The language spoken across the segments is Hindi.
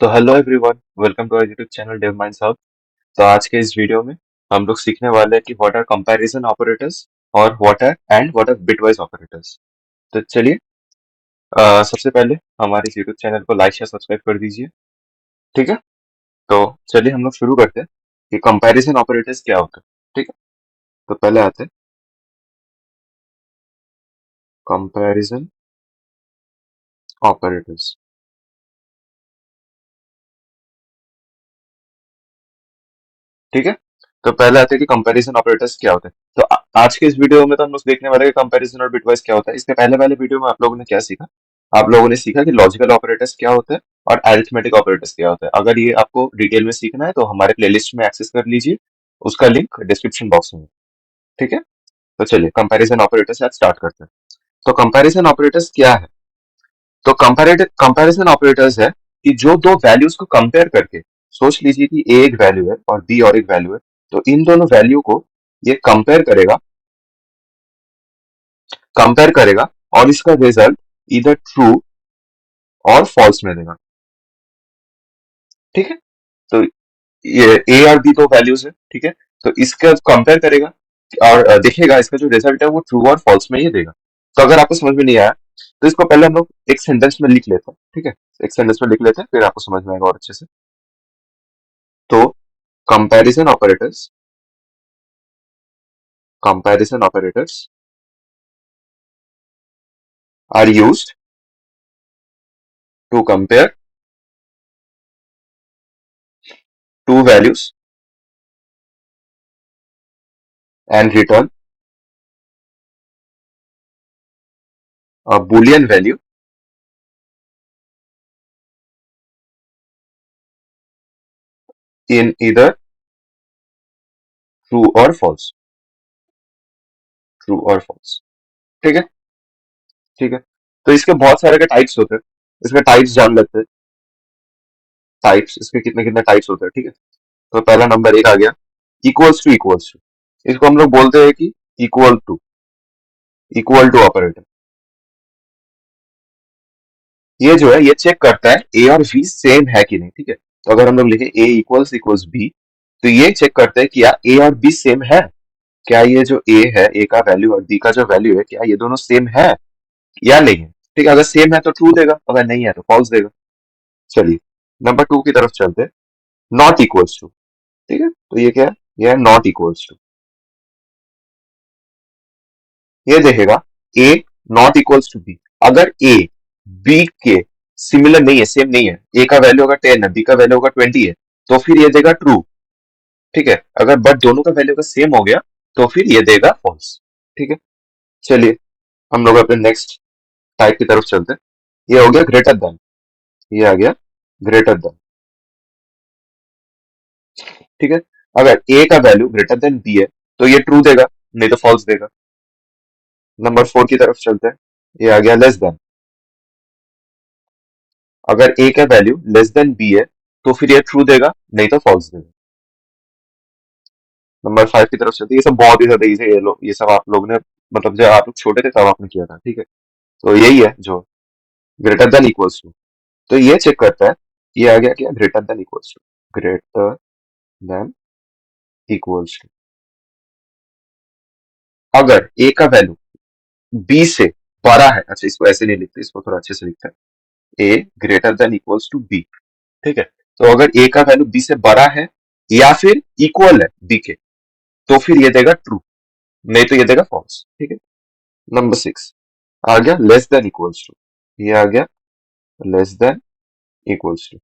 तो hello everyone, welcome to our YouTube channel Dev minds hub. तो आज के इस वीडियो में हम लोग सीखने वाले हैं कि व्हाट आर कंपैरिजन ऑपरेटर्स और व्हाट आर बिटवाइज ऑपरेटर्स। तो चलिए, सबसे पहले हमारे इस यूट्यूब चैनल को लाइक शेयर सब्सक्राइब कर दीजिए। ठीक है, तो चलिए हम लोग शुरू करते हैं कि कंपैरिजन ऑपरेटर्स क्या होते हैं। ठीक है, तो पहले आते हैं कंपैरिजन ऑपरेटर्स। ठीक है, तो पहले आते हैं कि कंपैरिजन ऑपरेटर्स क्या होते हैं। तो आज के इस वीडियो में तो हम लोग देखने वाले हैं कि कंपैरिजन और बिटवाइज क्या होता है। इसके पहले वाले वीडियो में आप लोगों ने क्या सीखा? आप लोगों ने सीखा कि लॉजिकल ऑपरेटर्स क्या होते हैं और अरिथमेटिक ऑपरेटर्स क्या होते हैं। अगर ये आपको डिटेल में सीखना है तो हमारे प्लेलिस्ट में एक्सेस कर लीजिए, उसका लिंक डिस्क्रिप्शन बॉक्स में है। ठीक है, तो चलिए कंपैरिजन ऑपरेटर्स आज स्टार्ट करते हैं। तो कंपैरिजन ऑपरेटर्स क्या है? तो कंपैरिजन ऑपरेटर्स है कि जो दो वैल्यूज को कंपेयर करके, सोच लीजिए कि ए एक वैल्यू है और बी और एक वैल्यू है, तो इन दोनों वैल्यू को ये कंपेयर करेगा और इसका रिजल्ट इधर ट्रू और फॉल्स में देगा। ठीक है, तो ये ए और बी दो वैल्यूज है। ठीक है, तो इसका कंपेयर करेगा और देखेगा इसका जो रिजल्ट है वो ट्रू और फॉल्स में ही देगा। तो अगर आपको समझ में नहीं आया तो इसको पहले हम लोग एक सेंटेंस में लिख लेते हैं। ठीक है, एक सेंटेंस में लिख लेते हैं, फिर आपको समझ में आएगा और अच्छे से। तो comparison operators comparison operators are used to compare two values and return a boolean value in either true or false। True और फॉल्स। ठीक है, ठीक है, तो इसके बहुत सारे के टाइप्स होते हैं। इसके टाइप्स जान लेते हैं। टाइप्स इसके कितने कितने टाइप्स होते हैं। ठीक है, तो पहला नंबर एक आ गया, इक्वल्स टू। इसको हम लोग बोलते हैं कि इक्वल टू ऑपरेटर। ये जो है ये चेक करता है ए और बी सेम है कि नहीं। ठीक है, तो अगर हम लोग लिखे ए इक्वल्स इक्वल्स बी, तो ये चेक करते हैं कि यार ए और बी सेम है। क्या ये जो ए है, ए का वैल्यू और बी का जो वैल्यू है, क्या ये दोनों सेम है या नहीं है। ठीक है, अगर सेम है तो ट्रू देगा, अगर नहीं है तो फॉल्स देगा। चलिए नंबर टू की तरफ चलते हैं, नॉट इक्वल्स टू। ठीक है, तो ये क्या है? ये है नॉट इक्वल्स टू। ये देखेगा a not equals to b. अगर ए बी के सिमिलर नहीं है, सेम नहीं है, ए का वैल्यू अगर 10 है, बी का वैल्यू अगर 20 है, तो फिर ये देगा ट्रू। ठीक है, अगर बट दोनों का वैल्यू का सेम हो गया तो फिर ये देगा फॉल्स। ठीक है, चलिए हम लोग अपने नेक्स्ट टाइप की तरफ चलते हैं। ये हो गया ग्रेटर देन। ये आ गया ग्रेटर देन। ठीक है, अगर ए का वैल्यू ग्रेटर देन बी है तो ये ट्रू देगा, नहीं तो फॉल्स देगा। नंबर फोर की तरफ चलते हैं। ये आ गया लेस देन। अगर ए का वैल्यू लेस देन बी है तो फिर ये ट्रू देगा, नहीं तो फॉल्स देगा। नंबर फाइव की तरफ चलते हैं। ये सब बहुत ही ज्यादा इजी है। ये सब आप लोग ने, मतलब जब आप लोग छोटे थे तब आपने किया था। ठीक है, तो यही है जो ग्रेटर देन इक्वल्स टू। तो ये चेक करता है, ये आ गया क्या? Greater than equals to. Greater than equals to. अगर ए का वैल्यू बी से बड़ा है, अच्छा इसको ऐसे नहीं लिखते, इसको थोड़ा अच्छे से लिखते हैं, A greater than equals to B. ठीक है, तो अगर ए का वैल्यू बी से बड़ा है या फिर इक्वल है बी के, तो फिर ये देगा ट्रू, नहीं तो ये देगा फॉल्स। ठीक है, नंबर सिक्स आ गया लेस देन इक्वल्स टू। ये आ गया लेस देन इक्वल्स टू।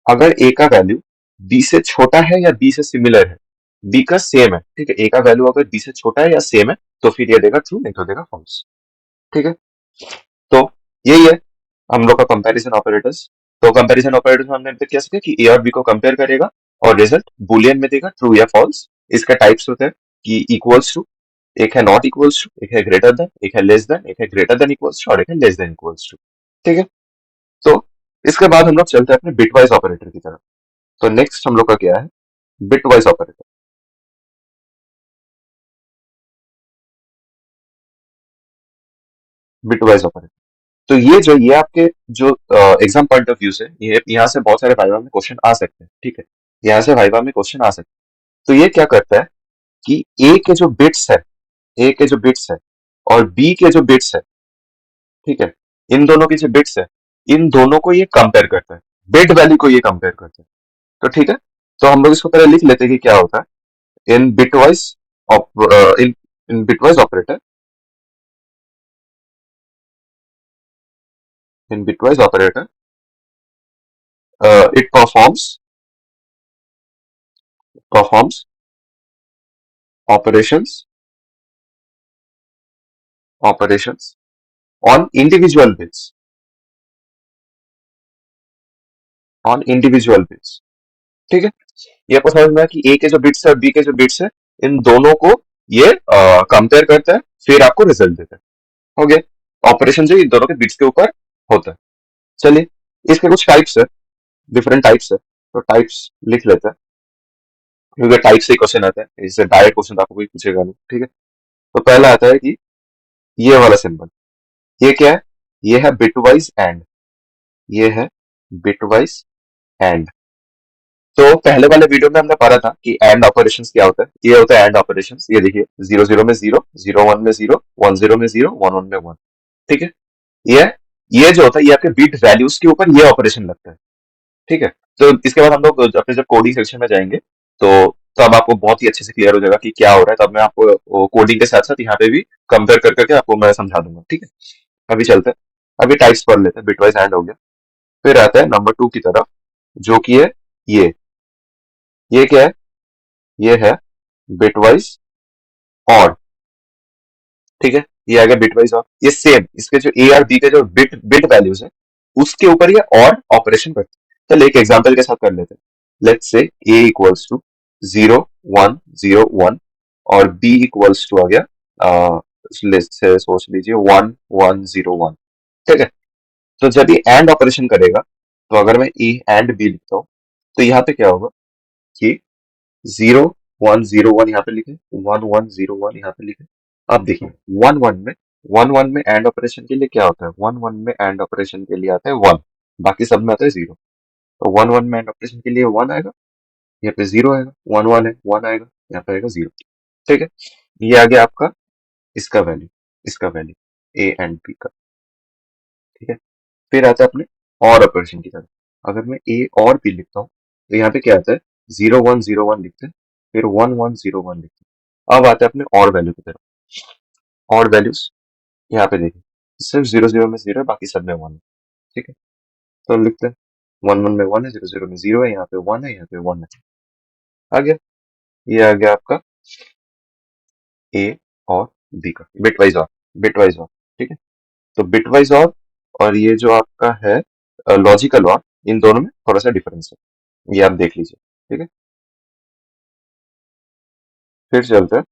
अगर ए का वैल्यू बी से छोटा है या बी से सिमिलर है, बी का सेम है। ठीक है, ए का वैल्यू अगर बी से छोटा है या सेम है तो फिर ये देगा ट्रू, नहीं तो देगा फॉल्स। ठीक है, तो यही है हम लोग का कंपैरिजन ऑपरेटर्स। तो कंपैरिजन ऑपरेटर्स में हमने अभी तक क्या सीखा कि ए और बी को कंपेयर करेगा और रिजल्ट बुलियन में देगा, ट्रू या फॉल्स। इसका टाइप्स होते हैं कि इक्वल्स टू, एक है नॉट इक्वल्स टू, एक है ग्रेटर देन, एक है लेस देन, एक है ग्रेटर देन इक्वल्स टू और एक है लेस देन इक्वल्स टू। ठीक है, तो इसके बाद हम लोग चलते हैं अपने बिटवाइज ऑपरेटर की तरफ। तो नेक्स्ट हम लोग का क्या है? Bitwise operator. बिटवाइज ऑपरेटर तो ये आपके जो एग्जाम पॉइंट ऑफ व्यू से ये यहाँ से बहुत सारे वाइवा में क्वेश्चन आ सकते हैं, ठीक है। यहाँ से वाइवा में क्वेश्चन आ सकते हैं। तो ये क्या करता है कि ए के जो बिट्स है, ए के जो बिट्स है और बी के जो बिट्स है, ठीक है, इन दोनों की जो बिट्स है, इन दोनों को ये कंपेयर करता है, बिट वैल्यू को ये कंपेयर करता है। तो ठीक है, तो हम लोग इसको पहले लिख लेते हैं कि क्या होता है in bitwise in in bitwise operator, in bitwise operator it performs operations operations on individual bits, on individual bits, ठीक है। ये आपको समझ में आया कि ए के जो बिट्स है और बी के जो बिट्स है, इन दोनों को ये कंपेयर करता है, फिर आपको रिजल्ट देता है। हो गया, ऑपरेशन जो इन दोनों के बिट्स के ऊपर होता है। चलिए, इसके कुछ टाइप्स है, डिफरेंट टाइप्स है, तो टाइप्स लिख लेते हैं, क्योंकि टाइप से क्वेश्चन आता है, इससे डायरेक्ट क्वेश्चन आपको कोई पूछेगा नहीं, ठीक है। तो पहला आता है कि ये वाला सिंबल, ये क्या है, ये है बिटवाइज एंड, ये है बिटवाइज एंड। तो पहले वाले वीडियो में हमने पढ़ा था कि एंड ऑपरेशंस क्या होता है, ये होता है एंड ऑपरेशंस। ये देखिए, 0 0 में 0, 0 1 में 0, 1 0 में 0, 1 1 में 1, ठीक है। ये ये जो होता है, ये आपके बिट वैल्यूज के ऊपर ये ऑपरेशन लगता है, ठीक है। तो इसके बाद हम लोग अपने जब कोडिंग सेक्शन में जाएंगे, तो तब आपको बहुत ही अच्छे से क्लियर हो जाएगा कि क्या हो रहा है। तब मैं आपको कोडिंग के साथ साथ यहाँ पे भी कंपेयर कर करके आपको मैं समझा दूंगा, ठीक है। अभी चलते हैं, अभी टाइप्स पढ़ लेते हैं, बिटवाइज एंड हो गया। फिर आता है नंबर 2 की तरफ, जो कि है ये क्या है, ये है बिटवाइज और, ठीक है। ये आ गया बिटवाइज और, ये सेम इसके जो ए और बी के जो बिट बिट वैल्यूज है, उसके ऊपर ये और ऑपरेशन करते हैं। चलिए एक एग्जांपल के साथ कर लेते हैं। Let's say A equals to 0 1 0 1 और बी इक्वल्स टू आ गया, लेट्स से सोच लीजिए 1 1 0 1, ठीक है। तो जब ये एंड ऑपरेशन करेगा, तो अगर मैं ए एंड बी लिखता हूँ, तो यहाँ पे क्या होगा कि 0 1 0 1 यहाँ पे लिखे, 1 1 0 1 यहाँ पे लिखे। अब देखिए, वन वन में एंड ऑपरेशन के लिए क्या होता है, वन वन में एंड ऑपरेशन के लिए आता है 1, बाकी सब में आता है 0। तो वन वन में एंड ऑपरेशन के लिए 1 आएगा, यहाँ पे 0 आएगा, 1 1 है, 1 आएगा, यहाँ पे आएगा 0, ठीक है। ये आ गया आपका इसका वैल्यू, इसका वैल्यू ए एंड बी का, ठीक है। फिर आता है अपने और ऑपरेशन की तरफ। अगर मैं ए और बी लिखता हूँ, तो यहाँ पे क्या आता है, 0 1 0 1 लिखते हैं, फिर 1 1 0 1 लिखते हैं। अब आता है अपने और वैल्यू की तरफ, और वैल्यूज यहाँ पे देखिए, सिर्फ 0 0 में 0 है, बाकी सब में 1 है, ठीक है। तो लिखते हैं 1 1 में 1 है, 0 0 में 0 है, यहाँ पे 1 है, यहाँ पे 1 है। आ गया, ये आ गया आपका ए और बी का बिटवाइज और, बिटवाइज और, ठीक है। तो बिटवाइज और ये जो आपका है लॉजिकल और, इन दोनों में थोड़ा सा डिफरेंस है, ये आप देख लीजिए, ठीक है। फिर चलते हैं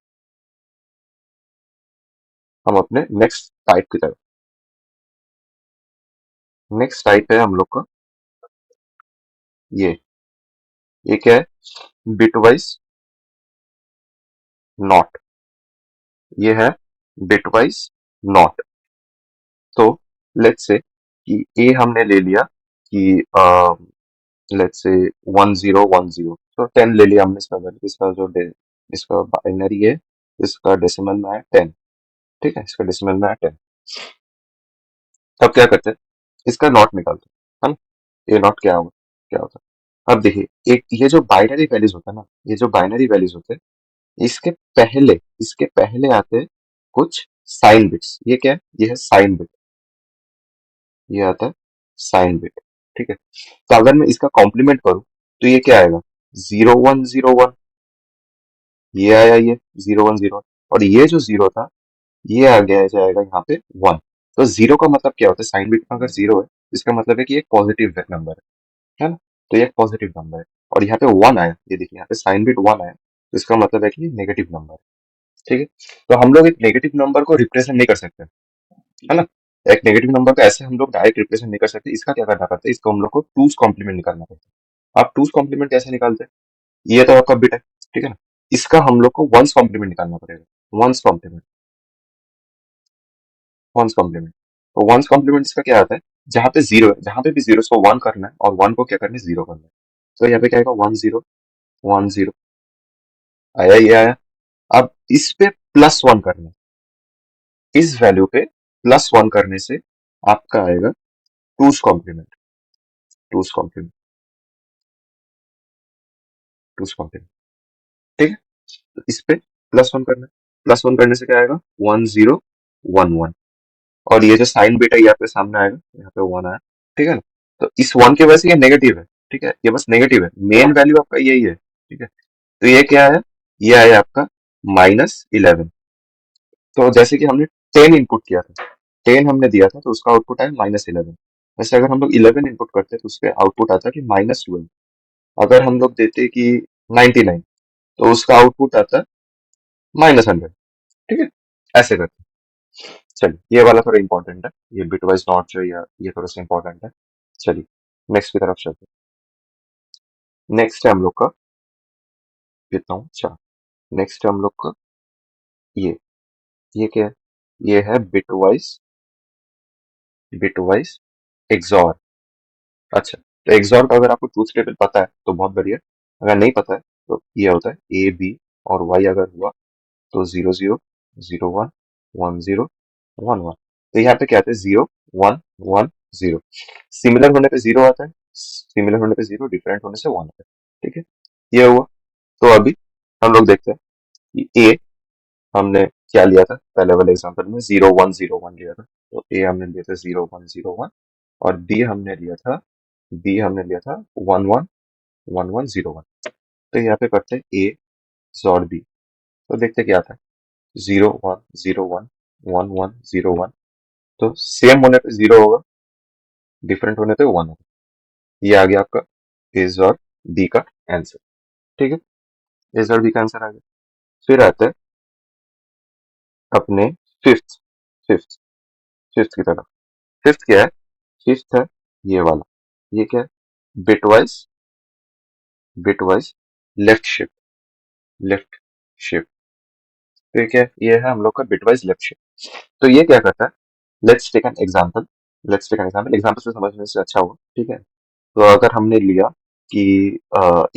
हम अपने नेक्स्ट टाइप की तरफ। नेक्स्ट टाइप है हम लोग का ये क्या है, बिटवाइज नॉट, ये है बिटवाइज नॉट। तो लेट्स से कि ए हमने ले लिया कि लेट्स से 1010, तो 10 ले लिया हमने इसका वैल्यू, इसका इसका बाइनरी है, इसका डेसिमल में है 10, ठीक है, इसका डेसिमल में है 10। तब क्या करते हैं, इसका नॉट निकालते हैं, है ना। ये नॉट क्या होगा, क्या होता है, अब देखिए, एक ये जो बाइनरी वैल्यूज होता है ना, ये जो बाइनरी वैल्यूज होते हैं, इसके पहले आते हैं कुछ साइन बिट्स। ये क्या है, ये है साइन बिट, ये आता है साइन बिट, ठीक है। तो अगर मैं इसका कॉम्प्लीमेंट करूं, तो ये क्या आएगा, 0 1 0 1, ये आया, ये 0 1 0, और ये जो जीरो था, ये आ गया जाएगा यहाँ पे 1। तो जीरो का मतलब क्या होता है, साइन बिट में अगर जीरो है, इसका मतलब है कि एक पॉजिटिव नंबर है ना। तो ये एक पॉजिटिव नंबर है, और यहाँ पे 1 आया, ये देखिए यहाँ पे साइन बिट 1 आया, तो इसका मतलब है कि नेगेटिव नंबर है, ठीक है। तो हम लोग एक नेगेटिव नंबर को रिप्रेजेंट नहीं कर सकते, है ना। एक नेगेटिव नंबर को ऐसे हम लोग डायरेक्ट रिप्रेजेंट नहीं कर सकते। इसका क्या करना पड़ता है, इसको हम लोग को टूज कॉम्प्लीमेंट निकालना पड़ता है। आप टूज कॉम्प्लीमेंट कैसे निकालते हैं, ये तो आपका बिट है, ठीक है ना। इसका हम लोग को वंस कॉम्प्लीमेंट निकालना पड़ेगा, वंस कॉम्प्लीमेंट, वंस कॉम्प्लीमेंट। तो वंस कॉम्प्लीमेंट इसका क्या आता है, जहां पे जीरो है, जहां पे भी जीरो को वन करना है और वन को क्या करना है, जीरो करना है। तो यहाँ पे क्या आएगा, 10 10 आया, ये आया। अब इस पे प्लस वन करना है, इस वैल्यू पे प्लस वन करने से आपका आएगा टूस कॉम्प्लीमेंट, टूस कॉम्प्लीमेंट, टूस कॉम्प्लीमेंट। ठीक है, तो इस पे प्लस वन करना है, प्लस वन करने से क्या आएगा, 1011। और ये जो साइन बीटा ये आपके सामने आएगा, यहाँ पे वन आया। ठीक है ना, तो इस वन की वजह से ये नेगेटिव है। ठीक है, ये बस नेगेटिव है, मेन वैल्यू आपका यही है। ठीक है, तो ये क्या है, ये आया आपका -11। तो जैसे कि हमने 10 इनपुट किया था, 10 हमने दिया था, तो उसका आउटपुट आया -11। वैसे अगर हम लोग 11 इनपुट करते तो उसके आउटपुट आता कि -12। अगर हम लोग देते कि 99, तो उसका आउटपुट आता -100। ठीक है, ऐसे करते। चलिए, ये वाला थोड़ा इंपॉर्टेंट है, ये बिट वाइज नॉट जो या ये थोड़ा सा इंपॉर्टेंट है। चलिए नेक्स्ट की तरफ चलते हैं। नेक्स्ट है हम लोग का, कितना हूँ, चार। नेक्स्ट है हम लोग का ये क्या है, ये है बिट वाइज एक्सॉर। अच्छा, तो एक्सॉर का अगर आपको ट्रूथ टेबल पता है तो बहुत बढ़िया, अगर नहीं पता है तो ये होता है ए बी और वाई अगर हुआ तो 00 01 10 11। तो यहाँ पे क्या आता है, 0110। सिमिलर होने पे जीरो आता है, सिमिलर होने पे जीरो, डिफरेंट होने से वन आता है। ठीक है, ये हुआ। तो अभी हम लोग देखते हैं कि ए हमने क्या लिया था, पहले वाले एग्जांपल में 0101 लिया था, तो ए हमने लिया था 0101। और बी हमने लिया था 111101। तो यहाँ पे करते हैं ए और बी, तो देखते क्या आता है, 0101 1101। तो सेम होने पे जीरो होगा, डिफरेंट होने पे वन होगा। ये आ गया आपका एज और बी का आंसर। ठीक है, एज और बी का आंसर आ गया। फिर आते हैं अपने फिफ्थ, फिफ्थ फिफ्थ की तरफ। फिफ्थ क्या है, फिफ्थ है ये वाला, ये क्या है, bitwise bitwise left shift, left shift. तो ये क्या है, ये है हम लोग का बिटवाइज लेफ्ट शिफ्ट। तो ये क्या करता है, let's take an example, example से समझने से अच्छा होगा। ठीक है, तो अगर हमने लिया कि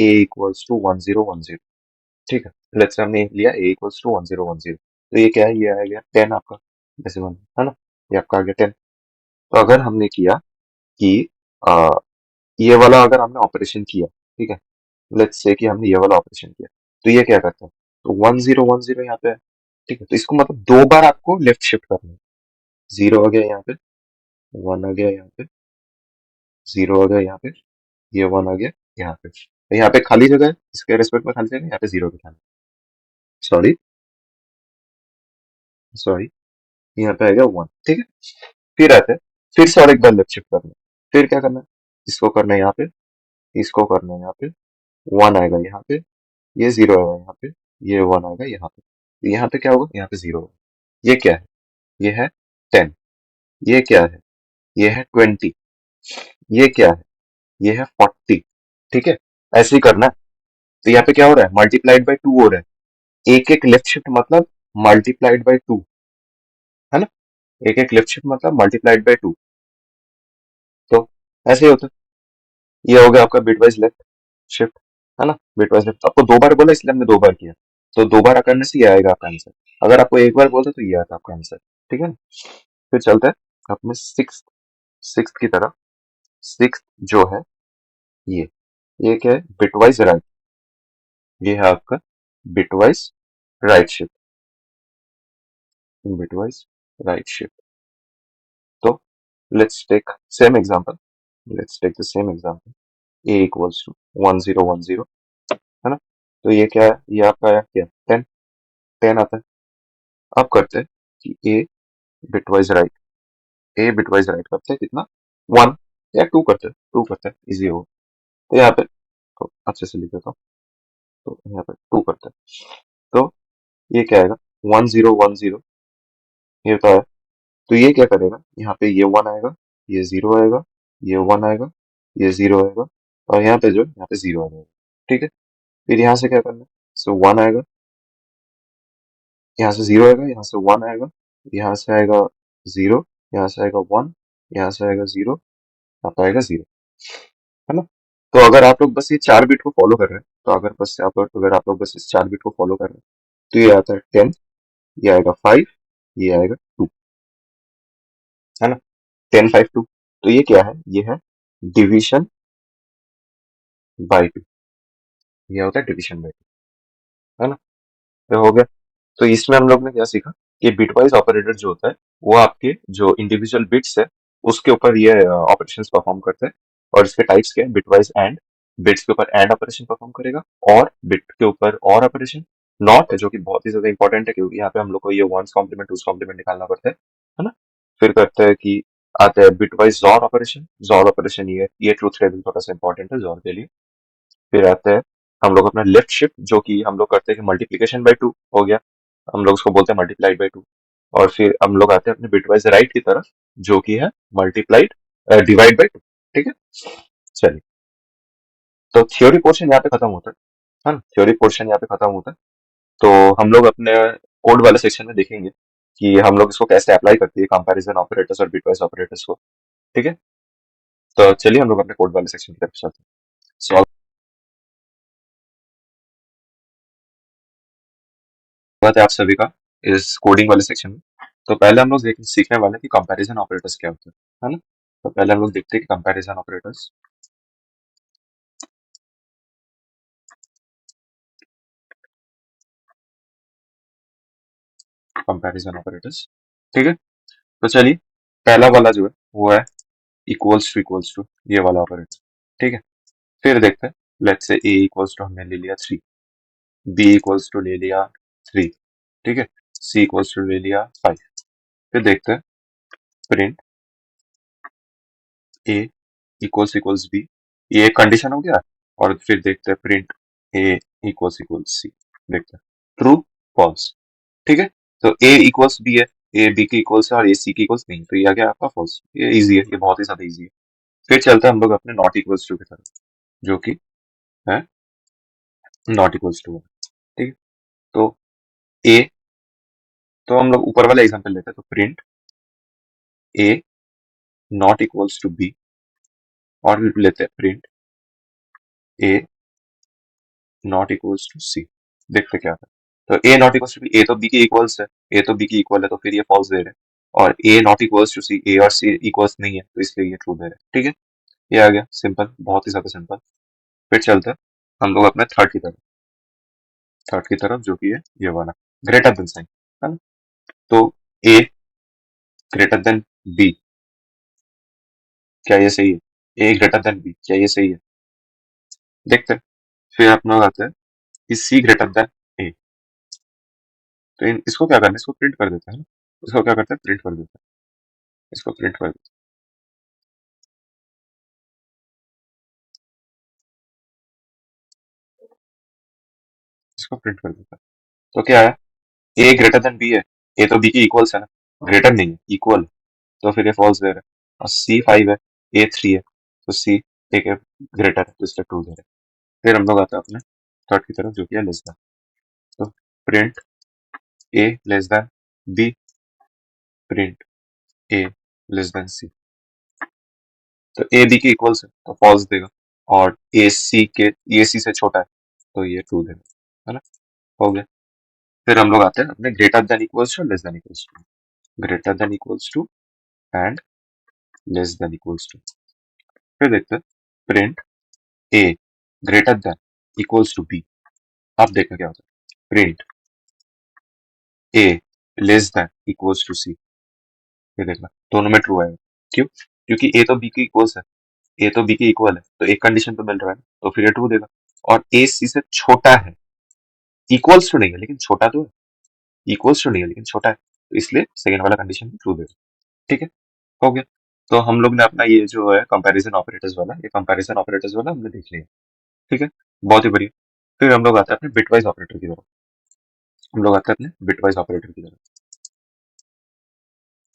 ए इक्वल्स टू 1010। ठीक है, लेट्स हमने लिया ए इक्वल्स टू 1010। तो ये क्या है, ये आ गया 10 आपका डेसिमल, है ना, ये आपका आ गया 10। तो अगर हमने किया कि अ, ये वाला अगर हमने ऑपरेशन किया, ठीक है, लेट्स से कि हमने ये वाला ऑपरेशन किया, तो ये क्या करता है, तो 1010 यहाँ पे है। ठीक है, तो इसको मतलब दो बार आपको लेफ्ट शिफ्ट करना है। जीरो आ गया यहाँ पे, वन आ गया यहाँ पे, जीरो आ गया यहाँ पे, ये वन आ गया यहाँ पे, तो यहाँ पे खाली जगह है, इसके रेस्पेक्ट में खाली जगह है, यहाँ पे जीरो दिखाना, सॉरी सॉरी, यहाँ पे आ गया वन। ठीक है, फिर आते हैं, फिर से और एक बार लेफ्ट शिफ्ट करना है। फिर क्या करना है, इसको करना है यहाँ पे, इसको करना है यहाँ पे, वन आएगा यहाँ पे, ये जीरो आएगा यहाँ पे, ये वन आएगा यहाँ पे, तो यहाँ पे क्या होगा, यहाँ पे जीरो होगा। ये क्या है, ये है 10। ये क्या है, ये है 20। ये क्या है, ये है 40। ठीक है, ऐसे ही करना है। तो यहाँ पे क्या हो रहा है, मल्टीप्लाइड बाई टू हो रहा है, एक एक लेफ्ट शिफ्ट मतलब मल्टीप्लाइड बाई टू, है ना, एक एक लेफ्ट शिफ्ट मतलब मल्टीप्लाइड बाई टू। तो ऐसे ही होता है, ये हो गया आपका बिटवाइज लेफ्ट शिफ्ट, है ना, बिटवाइज लेफ्ट। आपको दो बार बोला इसलिए हमने दो बार किया, तो दो बार करने से ये आएगा आपका आंसर। अगर आपको एक बार बोलते तो ये आता आपका आंसर। ठीक है ना, फिर चलते हैं अपने सिक्स, सिक्स की तरफ। सिक्स जो है ये क्या है, बिटवाइज राइट, ये है आपका bitwise right shift, bitwise right shift. तो let's take same example, let's take the same example, A equals to 1010, है ना। तो ये क्या है, ये आपका आया क्या, 10, 10 आता है। अब करते हैं कि बिटवाइज राइट ए बिटवाइज राइट करते हैं कितना, वन या टू करते हैं, टू करते हैं इजी हो। तो यहाँ पे तो अच्छे से लिख देता हूँ, तो यहाँ पे टू करते हैं। तो ये क्या आएगा, 1010, ये तो है। तो ये क्या करेगा, यहाँ पे ये वन आएगा, ये जीरो आएगा, ये वन आएगा, ये जीरो आएगा, और यहाँ पे जो यहाँ पे जीरो आ जाएगा। ठीक है, फिर यहाँ से क्या करना है, सो वन आएगा, यहाँ से जीरो आएगा, यहाँ से वन आएगा, यहाँ से आएगा जीरो, यहाँ से आएगा 1, यहाँ से आएगा 0, यहाँ पे आएगा 0, है ना। तो अगर आप लोग बस ये 4 बिट को फॉलो कर रहे हैं, तो अगर आप लोग बस इस 4 बिट को फॉलो कर रहे हैं, तो ये आता है 10, ये आएगा 5, ये आएगा 2, है ना। 10 5 2, तो ये क्या है, ये है डिवीजन बाई 2, ये होता है डिवीजन बाई 2, है ना। तो हो गया। तो इसमें हम लोग ने क्या सीखा कि बिटवाइज ऑपरेटर जो होता है वो आपके जो इंडिविजुअल बिट्स है उसके ऊपर ये ऑपरेशंस परफॉर्म करते हैं। और इसके टाइप्स क्या है, बिटवाइज एंड, बिट्स के ऊपर एंड ऑपरेशन परफॉर्म करेगा, और बिट के ऊपर और ऑपरेशन, नॉट है जो कि बहुत ही ज्यादा इंपॉर्टेंट है क्योंकि यहाँ पे हम लोग को ये वंस कॉम्प्लीमेंट टूस कॉम्प्लीमेंट निकालना पड़ता है ना। फिर करते हैं कि आता है bitwise jaw operation, jaw operation ये ट्रूथ टेबल थोड़ा सा इंपॉर्टेंट है जॉर के लिए। फिर आता है हम लोग अपना लेफ्ट शिफ्ट जो कि हम लोग करते हैं कि मल्टीप्लीकेशन बाय 2 हो गया, हम लोग उसको बोलते हैं मल्टीप्लाइड बाय 2। और फिर हम लोग आते हैं अपने बिटवाइज राइट की तरफ जो कि है मल्टीप्लाइड डिवाइड बाय 2। ठीक है, चलिए। तो थ्योरी पोर्शन यहाँ पे खत्म होता है ना, थ्योरी पोर्शन यहाँ पे खत्म होता है। तो हम लोग अपने कोड वाले सेक्शन में देखेंगे कि हम लोग इसको कैसे अप्लाई करते हैं कंपैरिजन ऑपरेटर्स और बिटवाइज ऑपरेटर्स को। ठीक है, तो चलिए हम लोग अपने कोड वाले सेक्शन की तरफ चलते हैं। स्वागत है आप सभी का इस कोडिंग वाले सेक्शन में। तो पहले हम लोग सीखने वाले हैं कि कंपैरिजन ऑपरेटर्स क्या होते हैं, है ना। तो पहले हम लोग देखते हैं कि कंपैरिजन ऑपरेटर्स। ठीक है, तो चलिए पहला वाला जो है वो है इक्वल्स टू ये वाला ऑपरेटर। ठीक है, फिर देखते हैं, let's say A equals to हमने ले लिया 3, बी इक्वल्स टू ले लिया 3, ठीक है, सी इक्वल्स टू ले लिया 5। फिर देखते हैं प्रिंट ए इक्वल्स इक्वल्स बी, ये एक कंडीशन हो गया। और फिर देखते हैं प्रिंट ए इक्वल्स सी, देखते हैं ट्रू फॉल्स। ठीक है, तो ए इक्वल्स बी है, ए बी के इक्वल्स है और ए सी के इक्वल्स नहीं, तो ये आ गया आपका फॉल्स। ये इजी है, ये बहुत ही ज्यादा इजी है। फिर चलते हैं हम लोग अपने नॉट इक्वल्स टू की तरफ जो कि है नॉट इक्वल्स टू। ठीक है, तो ए, तो हम लोग ऊपर वाला एग्जांपल लेते हैं, तो print A not equals to B, और फिर लेते हैं print A not equals to C, देखते क्या आता है। तो A not equals to B, A तो बी के इक्वल्स है, ए तो बी के इक्वल है, तो फिर ये फॉल्स दे रहे हैं। और ए नॉट इक्वल्स टू सी, ए और सी इक्वल्स नहीं है तो इसलिए ये ट्रू दे रहे हैं। ठीक है, ये आ गया सिंपल, बहुत ही ज्यादा सिंपल। फिर चलते हैं हम लोग अपने थर्ड की तरफ जो कि है ये वाला ग्रेटर देन साइन, है ना। तो ए ग्रेटर देन बी, क्या ये सही है, ए ग्रेटर देन बी, क्या ये सही है, देखते हैं। फिर अपना आते हैं कि सी ग्रेटर देन ए, तो इसको क्या करना है, इसको प्रिंट कर देते हैं ना। इसको क्या करते हैं, प्रिंट कर देते हैं, इसको प्रिंट कर देते हैं, इसको प्रिंट कर देते हैं। तो क्या है, ए ग्रेटर देन बी है, ए तो बी के इक्वल्स है ना, ग्रेटर नहीं है, इक्वल, तो फिर ये फॉल्स दे रहा है। और सी 5 है, ए 3 है, तो सी एक है ग्रेटर है, तो इसलिए ट्रू दे रहा है। फिर हम लोग आते हैं अपने थर्ड की तरफ जो कि है लेस देन, तो print A less then B, print A less then सी, तो ए बी के इक्वल्स है तो फॉल्स देगा। और ए सी से छोटा है तो ये ट्रू देगा, है ना। हो गया। फिर हम लोग आते हैं अपने greater than equals to less than equals to, greater than equals to and less than equals to. फिर देखते हैं print A greater than equals to B, अब देखना क्या होता है, print A less than equals to C, ये देखना दोनों में ट्रू आएगा। क्यों, क्योंकि ए तो बी के इक्वल्स है, ए तो बी के इक्वल है, तो एक कंडीशन तो मिल रहा है, तो फिर ये ट्रू देगा। और ए सी से छोटा है, इक्वल्स टू नहीं है लेकिन छोटा तो है, इक्वल्स टू नहीं है लेकिन छोटा है, तो इसलिए सेकंड वाला कंडीशन भी ट्रू देगा। ठीक है, हो गया। तो हम लोग ने अपना ये जो है कंपैरिजन ऑपरेटर्स वाला हमने देख लिया। ठीक है, बहुत ही बढ़िया। फिर हम लोग आते हैं अपने बिटवाइज ऑपरेटर की तरफ, हम लोग आते हैं अपने बिटवाइज ऑपरेटर की तरफ,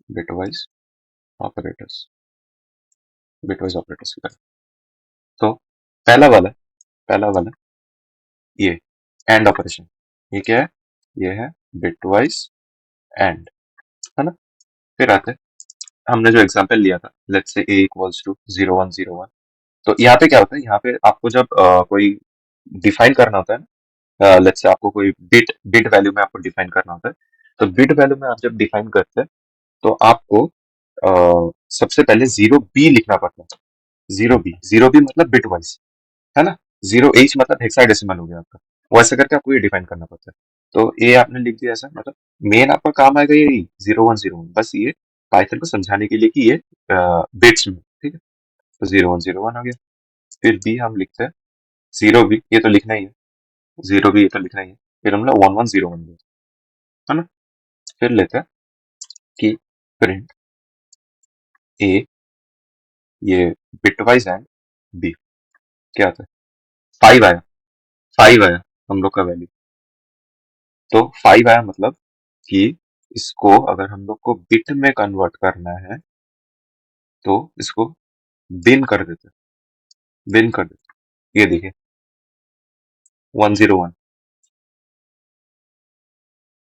बिटवाइज ऑपरेटर्स, बिटवाइज ऑपरेटर्स की तरफ। तो पहला वाला ये एंड ऑपरेशन, ये क्या है, ये है बिटवाइज एंड, है ना। फिर आते हैं हमने जो एग्जांपल लिया था, let's say a equals to 0101, तो यहाँ पे क्या होता है, यहाँ पे आपको जब कोई डिफाइन करना होता है ना, लेट्स से आपको कोई बिट बिट वैल्यू में आपको डिफाइन करना होता है, तो बिट वैल्यू में आप जब डिफाइन करते हैं तो आपको सबसे पहले 0b लिखना पड़ता है। 0b मतलब बिट वाइज, है ना। 0h मतलब हेक्साडेसिमल हो गया आपका। वैसे करके आपको ये डिफाइन करना पड़ता है। तो ए आपने लिख दिया ऐसा, मतलब मेन आपका काम आएगा यही 0101, बस ये पाइथन को समझाने के लिए कि ये बिट्स में, ठीक है। तो 0101 आ गया। फिर बी हम लिखते हैं 0b, ये तो लिखना ही है। 0b ये तो लिखना ही है। फिर हम लोग 1101 लेते हैं, है ना। फिर लेते हैं कि प्रिंट ए, ये बिटवाइज एंड बी, क्या आता है, 5 आया। 5 आया हम लोग का वैल्यू। तो 5 आया मतलब कि इसको अगर हम लोग को बिट में कन्वर्ट करना है तो इसको बिन कर देते, बिन कर देते। ये देखिए 101,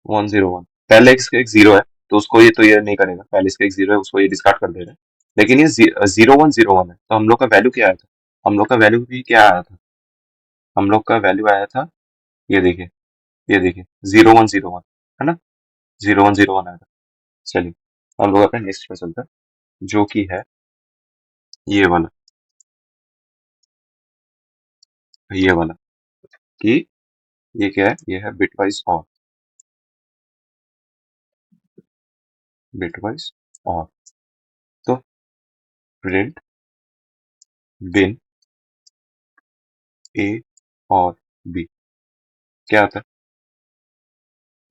101, पहले इसका एक जीरो है, तो उसको ये तो ये नहीं करेगा, पहले इसका एक जीरो है उसको ये डिस्कार्ड कर देगा। लेकिन ये 0101 है, तो हम लोग का वैल्यू क्या आया था, हम लोग का वैल्यू भी क्या आया था, हम लोग का वैल्यू आया था, ये देखिए, ये देखिए 0101, है ना। 0101 आया था। चलिए हम लोग अपने नेक्स्ट पे चलते हैं, जो कि है ये वाला, ये वाला कि ये क्या है, ये है बिटवाइज और, बिटवाइज और। तो प्रिंट बिन ए और बी, क्या आता है,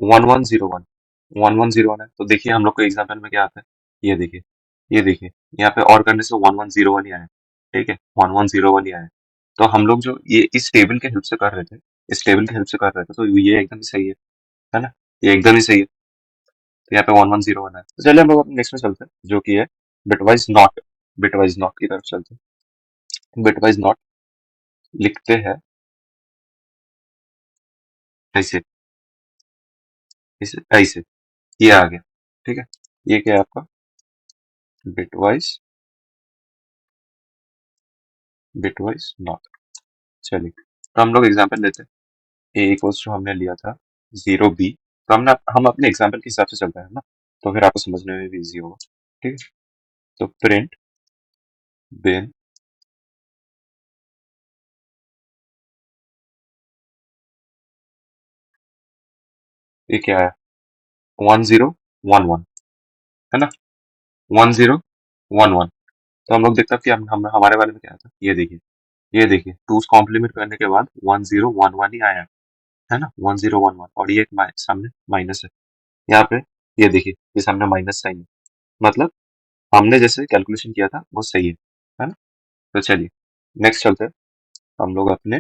1101, 1101 है। तो देखिए हम लोग को एग्जाम्पल में क्या आता है, ये देखिए, ये देखिए, यहाँ पे और करने से 1101 ही आया, ठीक है, 1101 ही आया। तो हम लोग जो ये इस टेबल के हेल्प से कर रहे थे, इस टेबल के हेल्प से कर रहे थे, तो ये एकदम ही सही है ना, ये एकदम ही सही है। तो यहाँ पे 1101 है। तो चलिए हम लोग अपने नेक्स्ट में चलते हैं, जो कि है बिटवाइज नॉट, बिटवाइज नॉट की तरफ चलते हैं। बिटवाइज नॉट लिखते हैं ऐसे, ऐसे, ये आ गया, ठीक है। ये क्या है आपका बिटवाइज, बिटवाइज नॉट। चलिए तो हम लोग एग्जांपल लेते हैं, ए इक्वल्स टू हमने लिया था 0b, तो हम अपने एग्जांपल के हिसाब से चलते हैं ना, तो फिर आपको समझने में भी इजी होगा, ठीक है। तो प्रिंट बिन, ये क्या है, 1011, है ना, 1011। तो हम लोग देखते हैं कि हम हमारे बारे में क्या था, ये देखिए, ये देखिए, टूस कॉम्प्लीमेंट करने के बाद 1011 ही आया, है ना, 1011, और ये एक सामने माइनस है यहाँ पे, ये देखिए ये सामने माइनस साइन है, मतलब हमने जैसे कैलकुलेशन किया था वो सही है ना। तो चलिए नेक्स्ट चलते हैं हम लोग अपने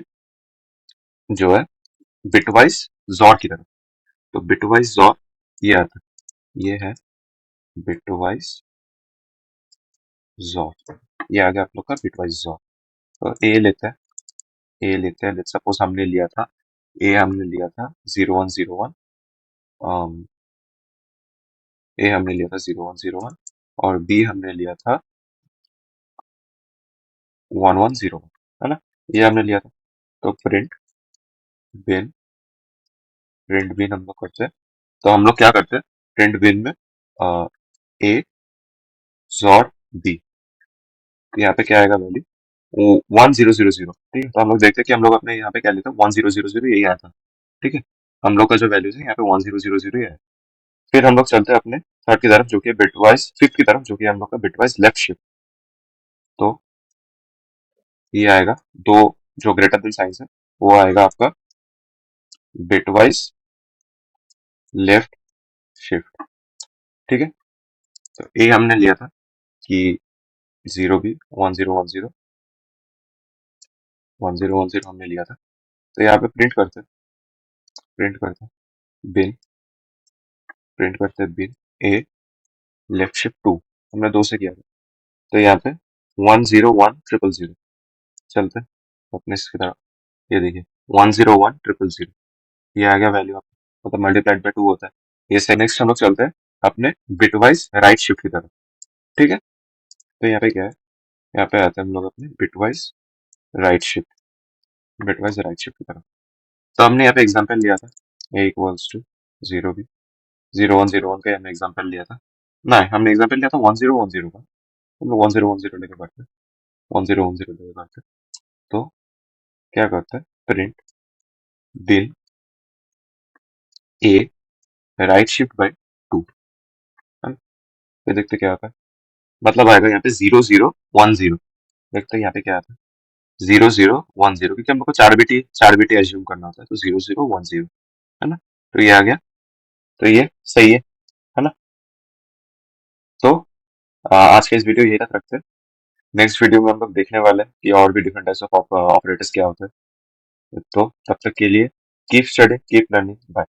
जो है बिटवाइज जॉर की तरफ। तो बिटवाइज जॉर ये आता है, ये है बिटवाइज जॉर, ये आ गया आप लोग का बिटवाइज जॉर। तो ए लेते हैं, ए लेते हैं, लेट्स सपोज हमने लिया था, ए हमने लिया था 0101, ए हमने लिया था 0101, और बी हमने लिया था 1101, है ना, ये हमने लिया था। तो बिन प्रिंट बिन हम लोग करते हैं, तो हम लोग क्या करते हैं, प्रिंट बिन में ए जॉर बी, यहाँ पे क्या आएगा वैल्यू 1000, ठीक है। तो हम लोग देखते हैं कि हम लोग अपने यहाँ पे क्या लेते हैं, 1000, यही आया था, ठीक है। हम लोग का जो वैल्यू है यहाँ पे 1000 ही है। फिर हम लोग चलते हैं अपने थर्ड की तरफ, जो कि बिटवाइज फिफ्थ की तरफ, जो कि हम लोग का बिटवाइज लेफ्ट शिफ्ट। तो ये आएगा दो, जो ग्रेटर देन साइंस है वो आएगा आपका बिटवाइज लेफ्ट शिफ्ट, ठीक है। तो ए हमने लिया था कि 0b 1010 हमने लिया था। तो यहाँ पे प्रिंट करते हैं बिन, प्रिंट करते हैं बिन ए लेफ्ट शिफ्ट 2, हमने दो से किया था। तो यहाँ पे 101000, चलते हैं अपने इसकी तरफ, ये देखिए 101000, ये आ गया वैल्यू आपका, मतलब मल्टीप्लाइड बाय 2 होता है ये से। नेक्स्ट हम लोग चलते हैं अपने बिटवाइज राइट शिफ्ट की तरफ, ठीक है। तो यहाँ पे क्या है, यहाँ पे आते हैं हम लोग अपने bitwise right shift, bitwise right shift की तरफ। तो हमने यहाँ पे एग्जाम्पल लिया था a इक्वल्स टू 0 b, 0 1 0 1 का हमने एग्जाम्पल लिया था। नहीं, हमने एग्जाम्पल लिया था 1 0 1 0 का। हम लोग 1 0 1 0 लेके बढ़ते हैं, 1 0 1 0 लेके बढ़ते हैं। तो क्या करते हैं, print bin a right shift by 2, है ना। फिर देखते क्या आता है, मतलब आएगा यहाँ पे 0 0 1 0। देखते हैं यहाँ पे क्या आता है, 0 0 1 0, क्योंकि हम लोग को 4 बिट एज्यूम करना होता है, तो 0 0 1 0, है ना। तो ये आ गया, तो ये सही है ना। तो आज के इस वीडियो यही तक रखते हैं। नेक्स्ट वीडियो में हम लोग देखने वाले हैं कि और भी डिफरेंट टाइप्स ऑफ ऑपरेटर्स क्या होते हैं। तो तब तक के लिए keep study keep learning, bye.